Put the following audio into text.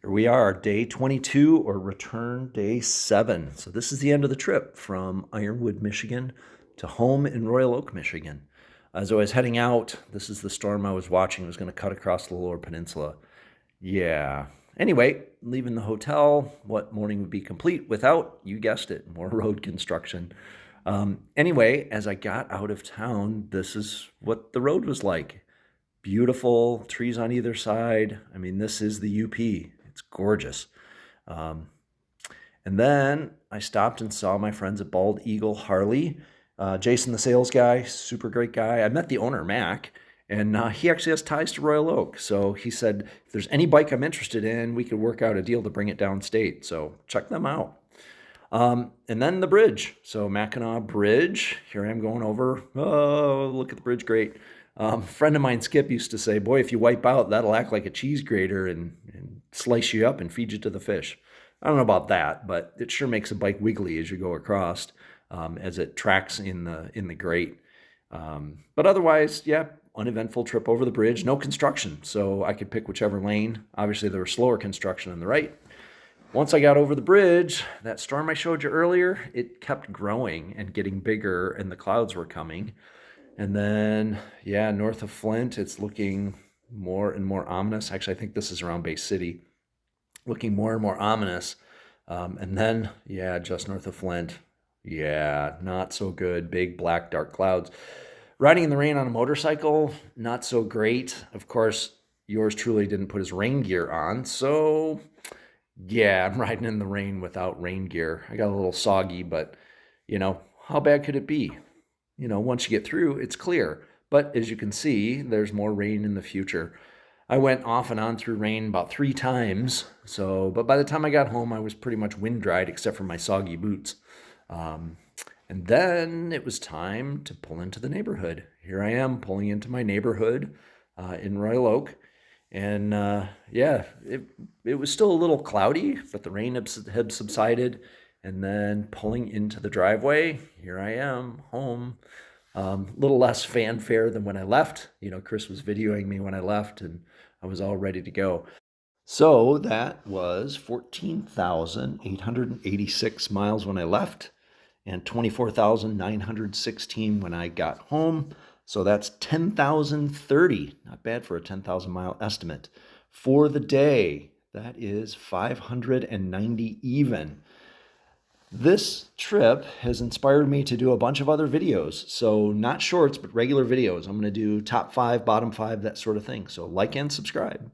Here we are, day 22 or return day 7. So this is the end of the trip from Ironwood, Michigan to home in Royal Oak, Michigan. As I was heading out, this is the storm I was watching. It was going to cut across the lower peninsula. Yeah. Anyway, leaving the hotel, what morning would be complete without, you guessed it, more road construction. Anyway, as I got out of town, this is what the road was like. Beautiful trees on either side. I mean, this is the UP. It's gorgeous. Um, and then I stopped and saw my friends at Bald Eagle Harley. Jason, the sales guy, super great guy. I met the owner, Mac, and he actually has ties to Royal Oak. So he said, if there's any bike I'm interested in, we could work out a deal to bring it downstate. So check them out. And then the bridge. So Mackinac Bridge. Here I am going over. Oh, look at the bridge. Great. A friend of mine, Skip, used to say, boy, if you wipe out, that'll act like a cheese grater and slice you up and feed you to the fish. I don't know about that, but it sure makes a bike wiggly as you go across, as it tracks in the grate. But otherwise, yeah, uneventful trip over the bridge. No construction, so I could pick whichever lane. Obviously, there was slower construction on the right. Once I got over the bridge, that storm I showed you earlier, it kept growing and getting bigger, and the clouds were coming. And then, yeah, north of Flint, it's looking more and more ominous. Actually, I think this is around Bay City, looking more and more ominous. And then, yeah, just north of Flint, yeah, not so good. Big, black, dark clouds. Riding in the rain on a motorcycle, not so great. Of course, yours truly didn't put his rain gear on. So, yeah, I'm riding in the rain without rain gear. I got a little soggy, but, how bad could it be? Once you get through, it's clear. But as you can see, there's more rain in the future. I went off and on through rain about 3 times. But by the time I got home, I was pretty much wind dried except for my soggy boots. And then it was time to pull into the neighborhood. Here I am pulling into my neighborhood in Royal Oak. And yeah, it was still a little cloudy, but the rain had subsided. And then pulling into the driveway, here I am, home. A little less fanfare than when I left. Chris was videoing me when I left, and I was all ready to go. So that was 14,886 miles when I left, and 24,916 when I got home. So that's 10,030. Not bad for a 10,000 mile estimate. For the day, that is 590 even. This trip has inspired me to do a bunch of other videos. So not shorts, but regular videos. I'm going to do top 5, bottom 5, that sort of thing. So like and subscribe.